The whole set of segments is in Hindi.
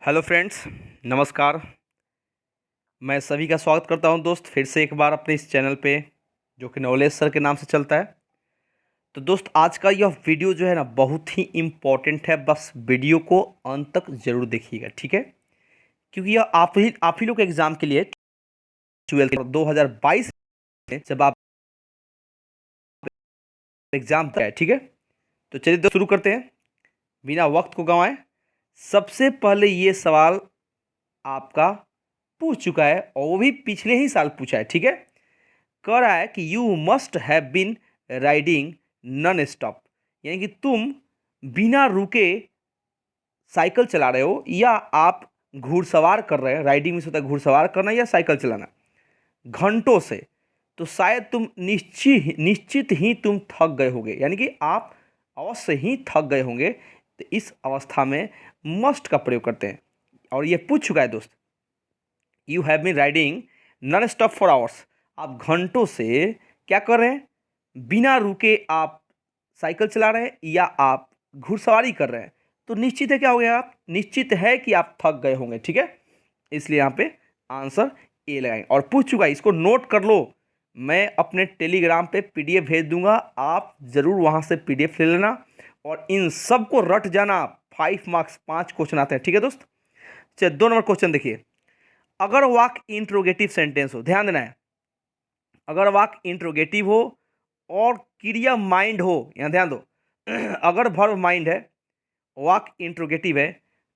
हेलो फ्रेंड्स, नमस्कार। मैं सभी का स्वागत करता हूं दोस्त, फिर से एक बार अपने इस चैनल पे जो कि नॉलेज सर के नाम से चलता है। तो दोस्त, आज का यह वीडियो जो है ना बहुत ही इम्पोर्टेंट है। बस वीडियो को अंत तक ज़रूर देखिएगा, ठीक है? क्योंकि यह आप ही लोग के एग्ज़ाम के लिए 2022 में जब आप एग्ज़ाम है, ठीक है? तो चलिए दोस्त शुरू करते हैं बिना वक्त को गंवाए। सबसे पहले ये सवाल आपका पूछ चुका है और वो भी पिछले ही साल पूछा है, ठीक है? कह रहा है कि you must have been riding non stop, यानी कि तुम बिना रुके साइकिल चला रहे हो या आप घुड़सवार कर रहे हैं। राइडिंग में होता है घुड़सवार करना या साइकिल चलाना घंटों से। तो शायद तुम निश्चित ही तुम थक गए होंगे, यानी कि आप अवश्य ही थक गए होंगे। तो इस अवस्था में मस्ट का प्रयोग करते हैं और ये पूछ चुका है दोस्त। You have been riding non stop for hours, आप घंटों से क्या कर रहे हैं? बिना रुके आप साइकिल चला रहे हैं या आप घुड़सवारी कर रहे हैं। तो निश्चित है क्या हो गया? आप निश्चित है कि आप थक गए होंगे, ठीक है? इसलिए यहाँ पे आंसर ए लगाएंगे। और पूछ चुका है, इसको नोट कर लो। मैं अपने टेलीग्राम पे पीडीएफ भेज दूंगा, आप ज़रूर वहाँ से पीडीएफ ले लेना और इन सब को रट जाना। 5 मार्क्स 5 क्वेश्चन आते हैं, ठीक है दोस्त? चलिए 2 नंबर क्वेश्चन देखिए। अगर वाक्य इंट्रोगेटिव सेंटेंस हो, ध्यान देना है, अगर वाक्य इंट्रोगेटिव हो और क्रिया माइंड हो, यहाँ ध्यान दो। अगर वर्ब माइंड है, वाक्य इंट्रोगेटिव है,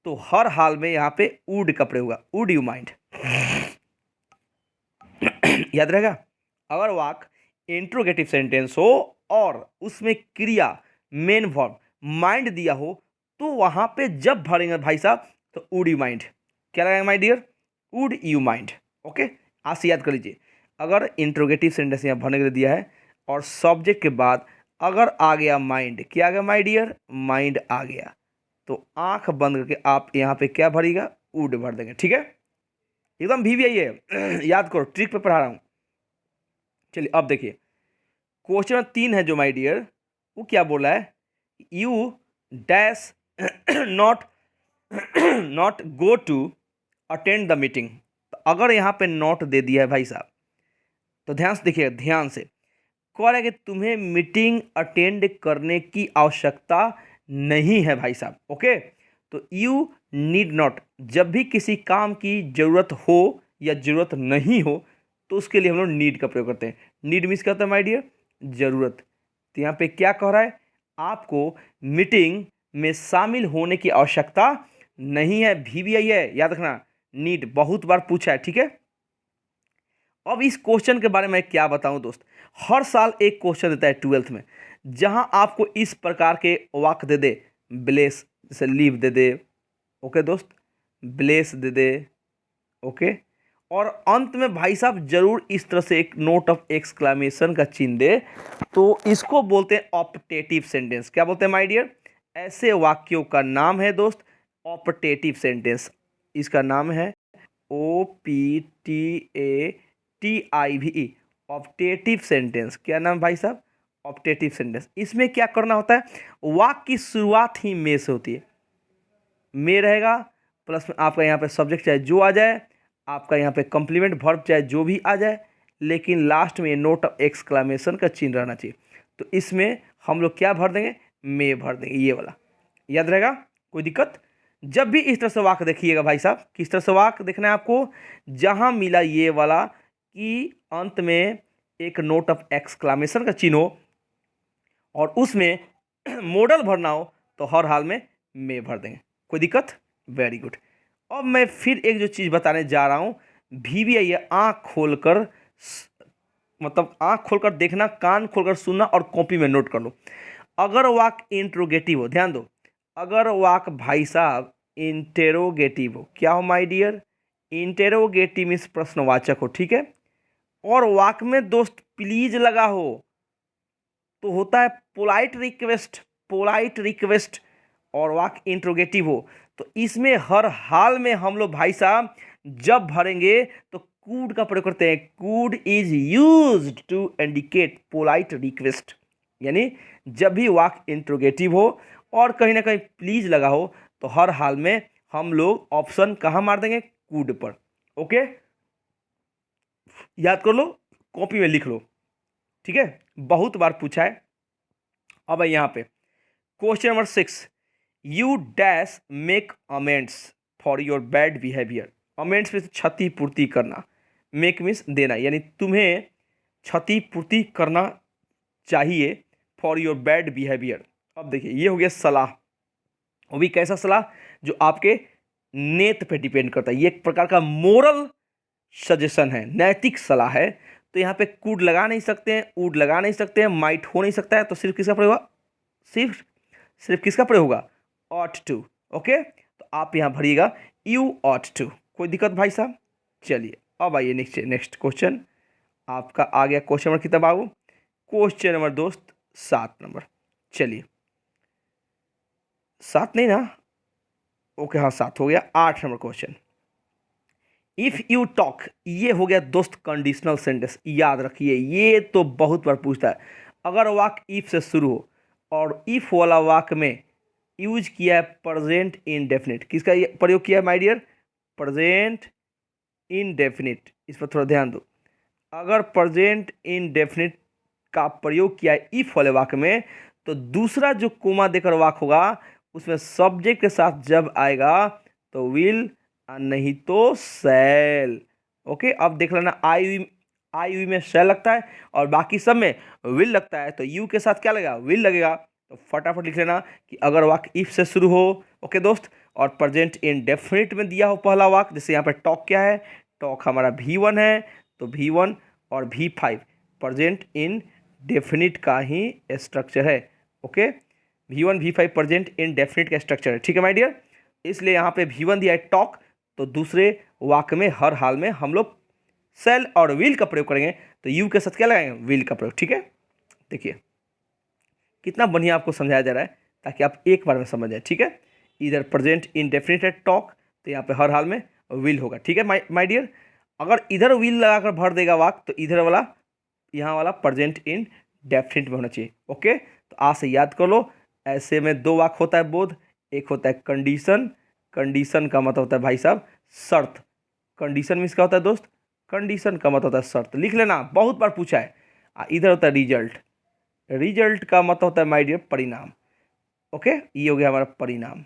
तो हर हाल में यहाँ पे वुड का प्रयोग होगा। Would you mind? याद रहेगा। अगर वाक्य इंट्रोगेटिव सेंटेंस हो और उसमें क्रिया मेन वर्ब माइंड दिया हो, तो वहां पे जब भरेंगे भाई साहब तो वुड यू माइंड। क्या लगाएंगे my dear? Would you mind. Okay, आज से याद कर लीजिए। अगर इंट्रोगेटिव सेंटेंस यहाँ भरने के लिए दिया है और सब्जेक्ट के बाद अगर आ गया माइंड, क्या आ गया माय डियर? माइंड आ गया, तो आंख बंद करके आप यहाँ पे क्या भरिएगा? वुड भर देंगे, ठीक है? एकदम भी यही है। याद करो, ट्रिक पे पढ़ा रहा हूँ। चलिए अब देखिए, क्वेश्चन 3 है जो माय डियर, वो क्या बोला है? You dash not not go to attend the meeting. तो अगर यहाँ पे नॉट दे दिया है भाई साहब, तो ध्यान से देखिए, ध्यान से। कह रहा है कि तुम्हें मीटिंग अटेंड करने की आवश्यकता नहीं है भाई साहब। ओके, तो यू नीड नॉट, जब भी किसी काम की जरूरत हो या जरूरत नहीं हो, तो उसके लिए हम लोग नीड का प्रयोग करते हैं। नीड मीन्स क्या होता है माय डियर? जरूरत। तो यहाँ पे क्या कह रहा है? आपको मीटिंग में शामिल होने की आवश्यकता नहीं है। भी आई है, याद रखना। नीड बहुत बार पूछा है, ठीक है? अब इस क्वेश्चन के बारे में क्या बताऊं दोस्त, हर साल एक क्वेश्चन देता है 12th में, जहां आपको इस प्रकार के वाक्य दे दे। ब्लेस, जैसे लीव दे दे, ओके दोस्त, ब्लेस दे दे, ओके, और अंत में भाई साहब जरूर इस तरह से एक नोट ऑफ एक्सक्लेमेशन का चिन्ह दे, तो इसको बोलते हैं ऑप्टेटिव सेंटेंस। क्या बोलते हैं माय डियर? ऐसे वाक्यों का नाम है दोस्त ऑप्टेटिव सेंटेंस। इसका नाम है OPTATIVE, ऑप्टेटिव सेंटेंस। क्या नाम भाई साहब? Optative sentence. इसमें क्या करना होता है? वाक्य की शुरुआत ही में से होती है। में रहेगा, प्लस में आपका यहाँ पे सब्जेक्ट चाहे जो आ जाए, आपका यहाँ पे कंप्लीमेंट वर्ब चाहे जो भी आ जाए, लेकिन लास्ट में नोट ऑफ एक्सक्लेमेशन का चिन्ह रहना चाहिए। तो इसमें हम लोग क्या भर देंगे? में भर देंगे, ये वाला। याद रहेगा, कोई दिक्कत? जब भी इस तरह से वाक्य देखिएगा भाई साहब, किस तरह से वाक्य देखना है आपको? जहां मिला ये वाला कि अंत में एक नोट ऑफ एक्सक्लेमेशन का चिन्ह हो और उसमें मॉडल भरना हो, तो हर हाल में भर देंगे। कोई दिक्कत? Very good. अब मैं फिर एक जो चीज़ बताने जा रहा हूँ, भी आई है, आँख खोलकर, मतलब आँख खोलकर देखना, कान खोलकर सुनना और कॉपी में नोट कर लो। अगर वाक्य इंट्रोगेटिव हो, ध्यान दो, अगर वाक्य भाई साहब इंटेरोगेटिव हो, क्या हो माय डियर? इंटेरोगेटिव मीन्स प्रश्नवाचक हो, ठीक है? और वाक्य में दोस्त प्लीज लगा हो, तो होता है पोलाइट रिक्वेस्ट, पोलाइट रिक्वेस्ट। और वाक्य इंट्रोगेटिव हो, तो इसमें हर हाल में हम लोग भाई साहब जब भरेंगे तो कूड का प्रयोग करते हैं। Could is used to indicate polite request, यानी जब भी वाक्य इंट्रोगेटिव हो और कहीं ना कहीं प्लीज लगा हो, तो हर हाल में हम लोग ऑप्शन कहाँ मार देंगे, कूड पर। ओके, याद कर लो, कॉपी में लिख लो, ठीक है, बहुत बार पूछा है। अब यहाँ पे question number 6, you dash make amends for your bad behaviour. Amends में क्षतिपूर्ति करना, मेक मीन्स देना, यानी तुम्हें क्षतिपूर्ति करना चाहिए फॉर योर बैड बिहेवियर। अब देखिए, ये हो गया सलाह, वो भी कैसा सलाह, जो आपके नेत पे डिपेंड करता है। ये एक प्रकार का मोरल सजेशन है, नैतिक सलाह है। तो यहाँ पे कुड लगा नहीं सकते हैं, वुड लगा नहीं सकते हैं, माइट हो नहीं सकता है, तो सिर्फ किसका प्रयोग होगा, सिर्फ किसका प्रयोग होगा, ऑट टू। ओके, तो आप यहाँ भरिएगा यू ऑट टू। कोई दिक्कत भाई साहब? चलिए अब आइए नेक्स्ट क्वेश्चन आपका आ गया। क्वेश्चन नंबर कितना बाबू? क्वेश्चन नंबर दोस्त 7 नंबर। चलिए 7 नहीं ना, ओके हाँ 7 हो गया। 8 number question, if you talk, ये हो गया दोस्त कंडीशनल सेंटेंस। याद रखिए, ये तो बहुत बार पूछता है। अगर वाक्य इफ से शुरू हो और इफ वाला वाक्य में यूज किया है प्रेजेंट इंडेफिनिट, किसका प्रयोग किया है माय डियर, प्रेजेंट इंडेफिनिट। इस पर थोड़ा ध्यान दो। अगर प्रेजेंट इंडेफिनिट का प्रयोग किया है इफ वाले वाक्य में, तो दूसरा जो कोमा देकर वाक्य होगा उसमें सब्जेक्ट के साथ जब आएगा तो विल, नहीं तो शैल। ओके, अब देख लेना, आई में शैल लगता है और बाकी सब में विल लगता है, तो यू के साथ क्या लगेगा, विल लगेगा। तो फटाफट लिख लेना कि अगर वाक्य इफ से शुरू हो, ओके दोस्त, और प्रेजेंट इंडेफिनिट में दिया हो पहला वाक्य, जैसे यहाँ पे टॉक क्या है, टॉक हमारा V1 है, तो V1 और V5 प्रेजेंट इंडेफिनिट का ही स्ट्रक्चर है। Okay, V1 V5 present indefinite का स्ट्रक्चर है, ठीक है माय डियर। इसलिए यहाँ पे V1 दिया है टॉक, तो दूसरे वाक्य में हर हाल में हम लोग सेल और विल का प्रयोग करेंगे, तो यू के साथ क्या लगाएंगे, विल का प्रयोग, ठीक है। देखिए कितना बढ़िया आपको समझाया जा रहा है, ताकि आप एक बार में समझ जाए, ठीक है। इधर प्रेजेंट इंडेफिनिट है टॉक, तो यहाँ पे हर हाल में विल होगा, ठीक है माय डियर। अगर इधर विल लगाकर भर देगा वाक्य, तो इधर वाला, यहाँ वाला प्रेजेंट इंडेफिनिट में होना चाहिए। ओके, तो आज से याद कर लो, ऐसे में 2 वाक्य होता है बोध, एक होता है कंडीशन। कंडीशन का मतलब होता है भाई साहब शर्त। कंडीशन मीन्स क्या होता है दोस्त, कंडीशन का मतलब होता है शर्त। लिख लेना, बहुत बार पूछा है। इधर होता है रिजल्ट। रिजल्ट का मतलब होता है माय डियर परिणाम। ओके, ये हो गया हमारा परिणाम।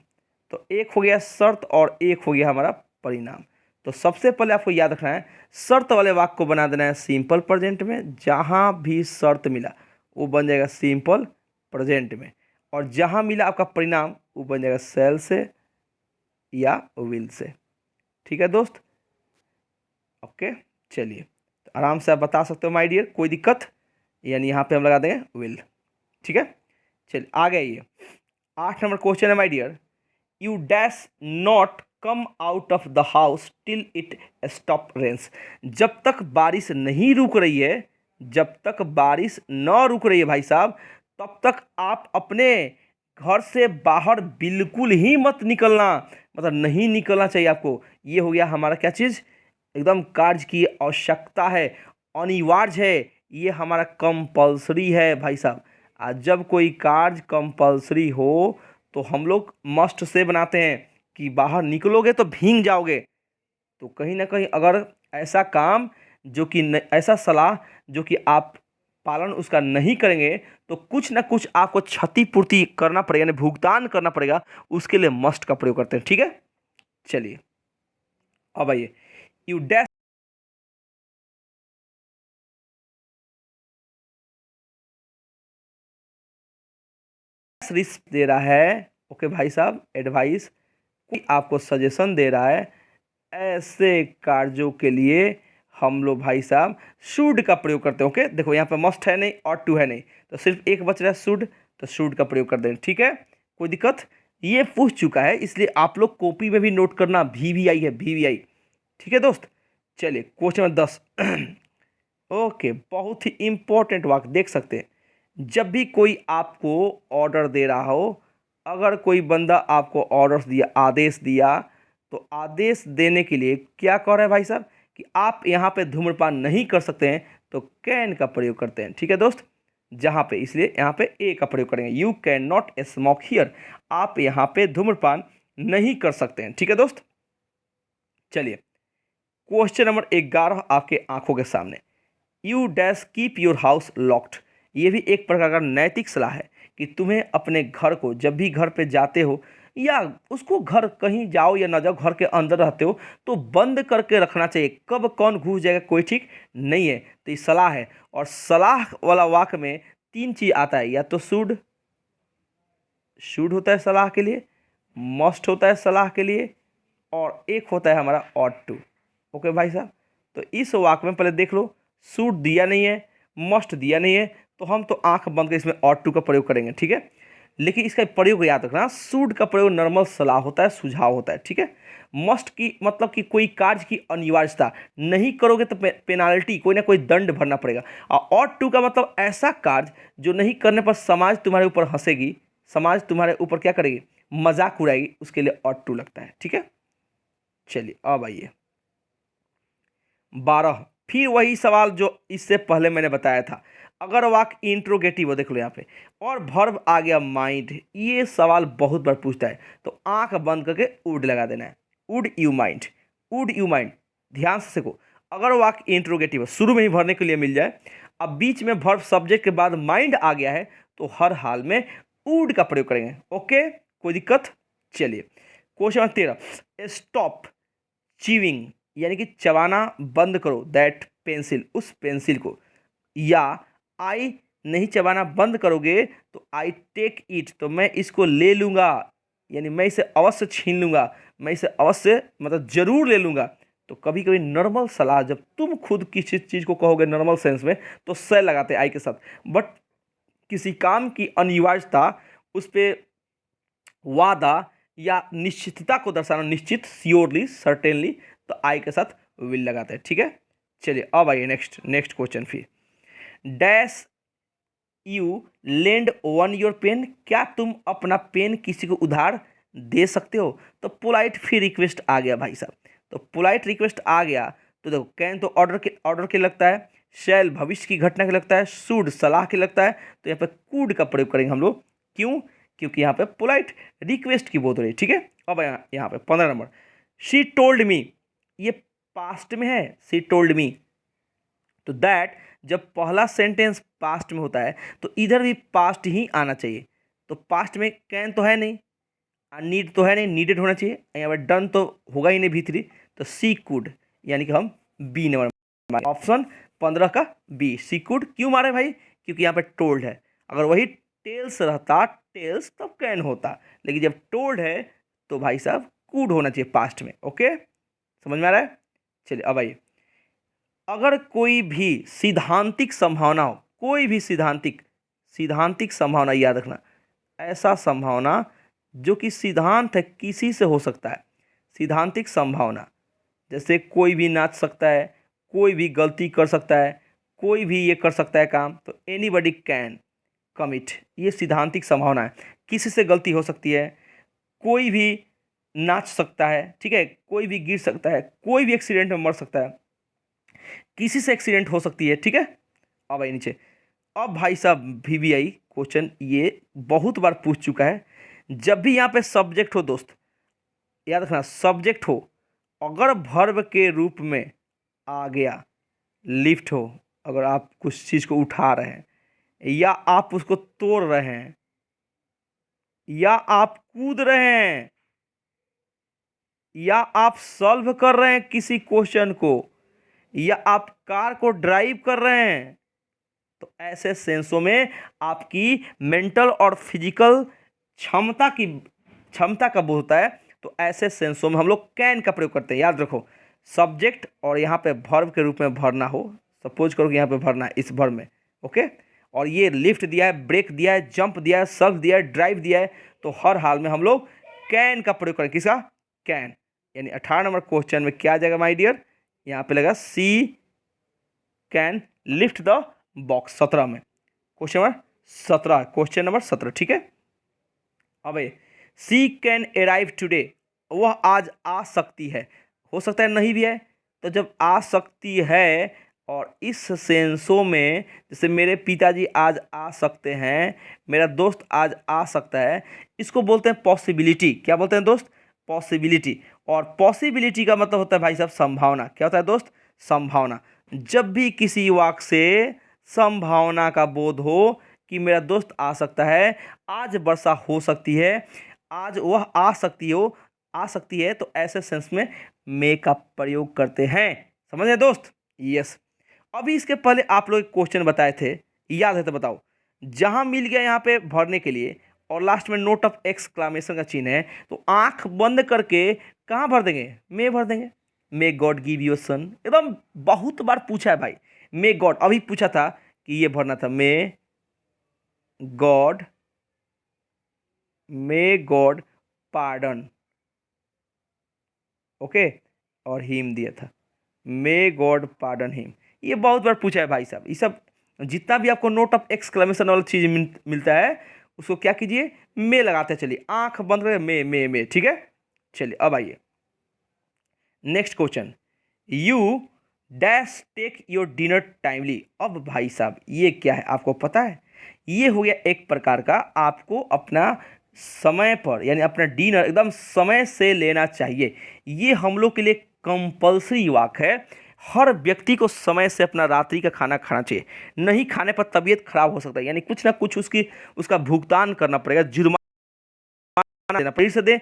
तो एक हो गया शर्त और एक हो गया हमारा परिणाम। तो सबसे पहले आपको याद रखना है, शर्त वाले वाक्य को बना देना है सिंपल प्रेजेंट में। जहाँ भी शर्त मिला वो बन जाएगा सिंपल प्रेजेंट में, और जहाँ मिला आपका परिणाम वो बन जाएगा सेल से या विल से, ठीक है दोस्त। ओके, चलिए तो आराम से आप बता सकते हो माय डियर, कोई दिक्कत, यानी यहाँ पे हम लगा देंगे विल, ठीक है। चलिए आ गया ये 8 नंबर क्वेश्चन है my dear, you dash not come out of the house till it stop rains. जब तक बारिश नहीं रुक रही है, जब तक बारिश न रुक रही है भाई साहब, तब तक आप अपने घर से बाहर बिल्कुल ही मत निकलना, मतलब नहीं निकलना चाहिए आपको। ये हो गया हमारा क्या चीज़, एकदम कार्य की आवश्यकता है, अनिवार्य है, ये हमारा कंपल्सरी है भाई साहब। आज जब कोई कार्य कंपल्सरी हो तो हम लोग मस्ट से बनाते हैं कि बाहर निकलोगे तो भीग जाओगे। तो कहीं ना कहीं अगर ऐसा काम जो कि ऐसा सलाह जो कि आप पालन उसका नहीं करेंगे, तो कुछ ना कुछ आपको क्षतिपूर्ति करना पड़ेगा, यानी भुगतान करना पड़ेगा, उसके लिए मस्ट का प्रयोग करते हैं, ठीक है। चलिए अब आइए, यू डैश रिस्क दे रहा है, ओके भाई साहब, एडवाइस कोई आपको सजेशन दे रहा है, ऐसे कार्यों के लिए हम लोग भाई साहब शुड का प्रयोग करते हैं। ओके, देखो यहाँ पे मस्ट है नहीं और टू है नहीं, तो सिर्फ एक बच रहा है शुड, तो शुड का प्रयोग कर दें, ठीक है, कोई दिक्कत। ये पूछ चुका है, इसलिए आप लोग कॉपी में भी नोट करना, VVI है, VVI, ठीक है दोस्त। चलिए क्वेश्चन नंबर 10 ओके, बहुत ही इंपॉर्टेंट वाक्य देख सकते हैं। जब भी कोई आपको ऑर्डर दे रहा हो, अगर कोई बंदा आपको ऑर्डर दिया, आदेश दिया, तो आदेश देने के लिए क्या कह रहा है भाई साहब कि आप यहाँ पे धूम्रपान नहीं कर सकते हैं, तो कैन का प्रयोग करते हैं, ठीक है दोस्त। जहाँ पे, इसलिए यहाँ पे ए का प्रयोग करेंगे, you can not smoke here, आप यहाँ पे धूम्रपान नहीं कर सकते हैं। ठीक है दोस्त, चलिए क्वेश्चन नंबर 11 आपके आंखों के सामने। You dash keep your house locked. ये भी एक प्रकार का नैतिक सलाह है कि तुम्हें अपने घर को जब भी घर पे जाते हो या उसको घर कहीं जाओ या ना जाओ, घर के अंदर रहते हो तो बंद करके रखना चाहिए। कब कौन घुस जाएगा कोई ठीक नहीं है, तो ये सलाह है। और सलाह वाला वाक्य में 3 चीज आता है, या तो शुड, शुड होता है सलाह के लिए, मस्ट होता है सलाह के लिए, और एक होता है हमारा ऑट टू। ओके भाई साहब, तो इस वाक्य में पहले देख लो, शुड दिया नहीं है, मस्ट दिया नहीं है, तो हम तो आंख बंद कर इसमें ऑट टू का प्रयोग करेंगे। ठीक है, लेकिन इसका प्रयोग याद रखना, शुड का प्रयोग नॉर्मल सलाह होता है, सुझाव होता है। ठीक है, मस्ट की मतलब कि कोई कार्य की अनिवार्यता, नहीं करोगे तो पेनाल्टी, कोई ना कोई दंड भरना पड़ेगा। और ऑट टू का मतलब ऐसा कार्य जो नहीं करने पर समाज तुम्हारे ऊपर हंसेगी, समाज तुम्हारे ऊपर क्या करेगी, मजाक उड़ाएगी, उसके लिए ऑट टू लगता है। ठीक है, चलिए अब आइए 12, फिर वही सवाल जो इससे पहले मैंने बताया था। अगर वाक्य इंट्रोगेटिव हो, देख लो यहाँ पे, और वर्ब आ गया माइंड, ये सवाल बहुत बार पूछता है, तो आंख बंद करके वुड लगा देना है। Would you mind, would you mind, ध्यान से देखो। अगर वाक्य इंट्रोगेटिव है, शुरू में ही भरने के लिए मिल जाए, अब बीच में वर्ब सब्जेक्ट के बाद माइंड आ गया है, तो हर हाल में वुड का प्रयोग करेंगे। ओके, कोई दिक्कत? चलिए क्वेश्चन नंबर 13, स्टॉप चीविंग, यानी कि चबाना बंद करो, दैट पेंसिल, उस पेंसिल को। या आई नहीं चबाना बंद करोगे तो आई टेक इट, तो मैं इसको ले लूँगा, यानी मैं इसे अवश्य छीन लूँगा, मैं इसे अवश्य मतलब जरूर ले लूँगा। तो कभी कभी नॉर्मल सलाह जब तुम खुद किसी चीज़ को कहोगे नॉर्मल सेंस में तो से लगाते आई के साथ, बट किसी काम की अनिवार्यता, उस पर वादा या निश्चितता को दर्शाना, निश्चित, श्योरली, सर्टेनली, तो आई के साथ विल लगाते हैं। ठीक है, चलिए अब आइए नेक्स्ट क्वेश्चन। फिर dash you lend one your pen, क्या तुम अपना पेन किसी को उधार दे सकते हो? तो पोलाइट फिर रिक्वेस्ट आ गया भाई साहब, तो पोलाइट रिक्वेस्ट आ गया तो देखो, कैन तो ऑर्डर के लगता है, शैल भविष्य की घटना के लगता है, शुड सलाह के लगता है, तो यहाँ पे कुड का प्रयोग करेंगे हम लोग। क्यों? क्योंकि यहाँ पे पोलाइट रिक्वेस्ट की बात हो रही है। ठीक है, अब यहाँ पे 15 नंबर, शी टोल्ड मी, ये पास्ट में है, शी टोल्ड मी, तो दैट जब पहला सेंटेंस पास्ट में होता है तो इधर भी पास्ट ही आना चाहिए। तो पास्ट में कैन तो है नहीं, नीड तो है नहीं, नीडेड होना चाहिए, यहाँ पर डन तो होगा ही नहीं भी3, तो सी कुड, यानी कि हम बी नंबर मारे, ऑप्शन 15 का बी, सी कुड। क्यों मारे भाई? क्योंकि यहाँ पे टोल्ड है, अगर वही टेल्स रहता, टेल्स तब कैन होता, लेकिन जब टोल्ड है तो भाई साहब कुड होना चाहिए पास्ट में। ओके, समझ में आ रहा है? चलिए अब आइए, अगर कोई भी सिद्धांतिक संभावना हो, कोई भी सिद्धांतिक संभावना, याद रखना, ऐसा संभावना जो कि सिद्धांत है, किसी से हो सकता है। सिद्धांतिक संभावना जैसे कोई भी नाच सकता है, कोई भी गलती कर सकता है, कोई भी ये कर सकता है काम, तो एनीबडी कैन कमिट, ये सिद्धांतिक संभावना है। किसी से गलती हो सकती है, कोई भी नाच सकता है, ठीक है, कोई भी गिर सकता है, कोई भी एक्सीडेंट में मर सकता है, किसी से एक्सीडेंट हो सकती है। ठीक है, अब आई नीचे, अब भाई साहब VBI क्वेश्चन ये बहुत बार पूछ चुका है। जब भी यहाँ पे सब्जेक्ट हो दोस्त, याद रखना, सब्जेक्ट हो, अगर वर्ब के रूप में आ गया, लिफ्ट हो, अगर आप कुछ चीज़ को उठा रहे हैं, या आप उसको तोड़ रहे हैं, या आप कूद रहे हैं, या आप सॉल्व कर रहे हैं किसी क्वेश्चन को, या आप कार को ड्राइव कर रहे हैं, तो ऐसे सेंसों में आपकी मेंटल और फिजिकल क्षमता का बोध होता है, तो ऐसे सेंसों में हम लोग कैन का प्रयोग करते हैं। याद रखो, सब्जेक्ट और यहाँ पे वर्ब के रूप में भरना हो, सपोज करो कि यहाँ पे भरना है इस वर्ब में, ओके, और ये लिफ्ट दिया है, ब्रेक दिया है, जंप दिया है, सर्व दिया है, ड्राइव दिया है, तो हर हाल में हम लोग कैन का प्रयोग करें। किसका? कैन, यानी 18 नंबर क्वेश्चन में क्या आ जाएगा माय डियर? यहाँ पे लगा सी कैन लिफ्ट द बॉक्स। 17 में क्वेश्चन नंबर 17। ठीक है, अब सी कैन अराइव टुडे, वह आज आ सकती है, हो सकता है नहीं भी है, तो जब आ सकती है और इस सेंसों में, जैसे मेरे पिताजी आज आ सकते हैं, मेरा दोस्त आज आ सकता है, इसको बोलते हैं पॉसिबिलिटी। क्या बोलते हैं दोस्त? पॉसिबिलिटी, और पॉसिबिलिटी का मतलब होता है भाई साहब संभावना। क्या होता है दोस्त? संभावना। जब भी किसी वाक्य से संभावना का बोध हो कि मेरा दोस्त आ सकता है, आज वर्षा हो सकती है, आज वह आ सकती है, तो ऐसे सेंस में मे का प्रयोग करते हैं। समझ गए दोस्त? यस। अभी इसके पहले आप लोग क्वेश्चन बताए थे, याद है तो बताओ। जहां मिल गया यहाँ पे भरने के लिए और लास्ट में नोट ऑफ एक्सक्लामेशन का चिन्ह है, तो आंख बंद करके कहाँ भर देंगे? मे भर देंगे। मे गॉड गिव यू सन, एकदम बहुत बार पूछा है भाई। मे गॉड अभी पूछा था कि ये भरना था, God may God pardon, okay, और हिम दिया था, मे गॉड पार्डन हिम। ये बहुत बार पूछा है भाई साहब। ये सब जितना भी आपको नोट ऑफ एक्सक्लेमेशन वाला चीज मिलता है, उसको क्या कीजिए? मे लगाते चलिए, आंख बंद करके मे, ठीक है। चलिए अब आइए next question. You dash take your dinner timely. अब भाई साहब ये क्या है आपको पता है? ये हो गया एक प्रकार का, आपको अपना समय पर यानी अपना डिनर एकदम समय से लेना चाहिए। ये हम लोग के लिए कंपल्सरी वाक्य है। हर व्यक्ति को समय से अपना रात्रि का खाना खाना चाहिए, नहीं खाने पर तबीयत खराब हो सकता है, यानी कुछ ना कुछ उसका भुगतान करना पड़ेगा, जुर्माना देना पड़ेगा। से दे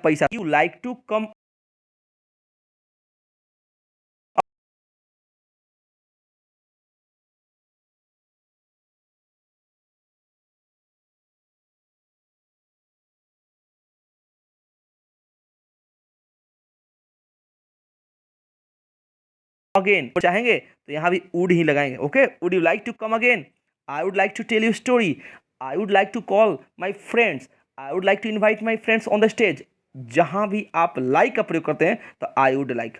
पैसा। You like to come again चाहेंगे तो यहाँ भी वुड ही लगाएंगे। Okay, would you like to come again? I would like to tell you story. I would like to call my friends. I would like to invite my friends on the stage. जहां भी आप लाइक का प्रयोग करते हैं तो आई वुड लाइक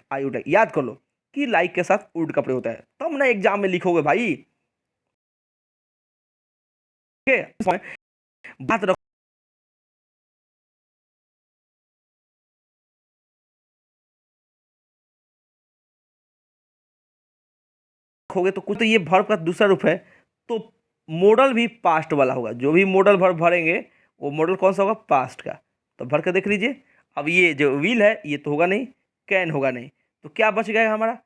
याद कर लो कि लाइक के साथ वुड का प्रयोग होता है, तब ना एग्जाम में लिखोगे भाई। ओके, बात रखोगे तो कुछ, तो ये वर्ब का दूसरा रूप है, तो मॉडल भी पास्ट वाला होगा। जो भी मॉडल वर्ब भरेंगे वो मॉडल कौन सा होगा? पास्ट का। तो भर के देख लीजिए। अब ये जो विल है ये तो होगा नहीं, कैन होगा नहीं, तो क्या बच गया हमारा?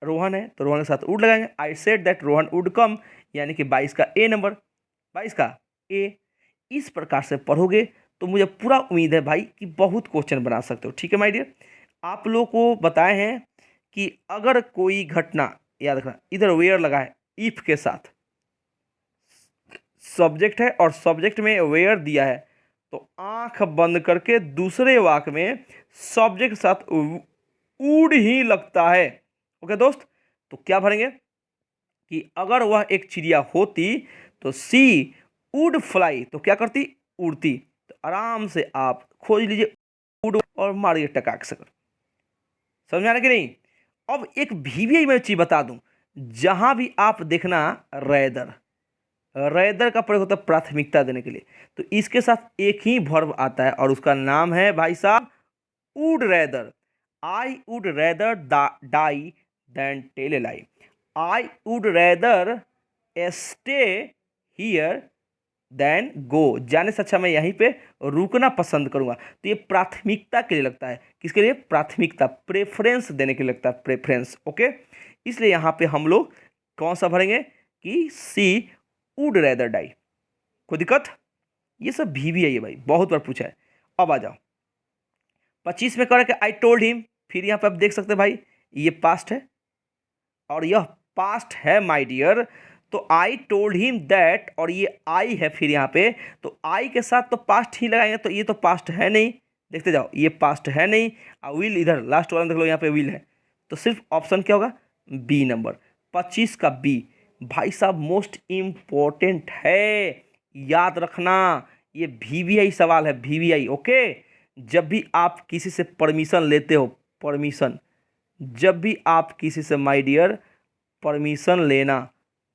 रोहन है, तो रोहन के साथ वुड लगाएंगे। I said that Rohan would come, यानी कि 22 का ए नंबर, 22 का ए। इस प्रकार से पढ़ोगे तो मुझे पूरा उम्मीद है भाई कि बहुत क्वेश्चन बना सकते हो। ठीक है माय डियर, आप लोगों को बताए हैं कि अगर कोई घटना, याद रखना इधर वेयर लगा है इफ के साथ, सब्जेक्ट है और सब्जेक्ट में वेयर दिया है, तो आंख बंद करके दूसरे वाक्य में सब्जेक्ट के साथ वुड ही लगता है। ओके दोस्त, तो क्या भरेंगे कि अगर वह एक चिड़िया होती तो सी वुड फ्लाई, तो क्या करती? उड़ती। तो आराम से आप खोज लीजिए वुड और मारिए टकाक से। समझ में आ रहा कि नहीं? अब एक वीवीआई में चीज बता दूं, जहां भी आप देखना रैदर, रैदर का प्रयोग होता है प्राथमिकता देने के लिए, तो इसके साथ एक ही वर्ब आता है और उसका नाम है भाई साहब would rather. I would rather die than tell a lie. I would rather stay here than go, जाने से अच्छा मैं यहीं पे रुकना पसंद करूंगा। तो ये प्राथमिकता के लिए लगता है, किसके लिए? प्राथमिकता, प्रेफरेंस देने के लिए लगता है, प्रेफरेंस। ओके, इसलिए यहाँ पे हम लोग कौन सा भरेंगे कि सी वुड रेदर डाई। कोई दिक्कत? ये सब भी है ये भाई, बहुत बार पूछा है। अब आ जाओ 25 में करें कि आई टोल्ड हिम। फिर यहाँ पे आप देख सकते हैं भाई ये पास्ट है और यह पास्ट है माय डियर, तो आई टोल्ड हिम दैट, और ये आई है फिर यहाँ पे, तो आई के साथ तो पास्ट ही लगाएंगे, तो ये तो पास्ट है नहीं, देखते जाओ ये पास्ट है नहीं। और विल इधर लास्ट वाला में देख लो, यहाँ पे विल है, तो सिर्फ ऑप्शन क्या होगा? बी नंबर 25 का बी। भाई साहब मोस्ट इम्पोर्टेंट है, याद रखना, ये वीवीआई सवाल है, वीवीआई। ओके, जब भी आप किसी से परमिशन लेते हो, परमिशन, जब भी आप किसी से माय डियर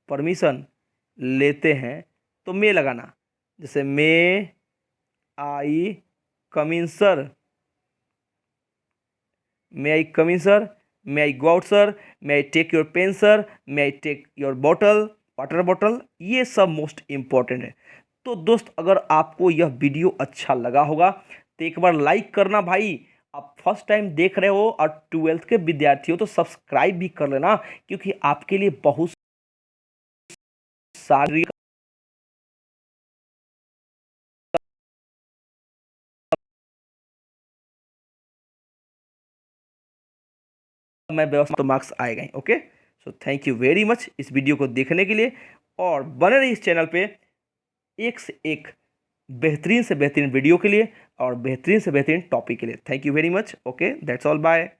परमिशन लेते हैं तो मे लगाना। जैसे may I come in sir, may I come in sir, may I go out sir, may I take your pen sir, may I take your bottle, water bottle, ये सब मोस्ट इम्पॉर्टेंट है। तो दोस्त अगर आपको यह वीडियो अच्छा लगा होगा तो एक बार लाइक करना भाई। आप फर्स्ट टाइम देख रहे हो और 12th के विद्यार्थी हो तो सब्सक्राइब भी कर लेना, क्योंकि आपके लिए बहुत सारी मैं व्यवस्था तो मार्क्स आएगा ही। Okay, so thank you very much इस वीडियो को देखने के लिए, और बने रहिए इस चैनल पे एक से एक बेहतरीन से बेहतरीन वीडियो के लिए और बेहतरीन से बेहतरीन टॉपिक के लिए। Thank you very much. Okay, that's all, bye.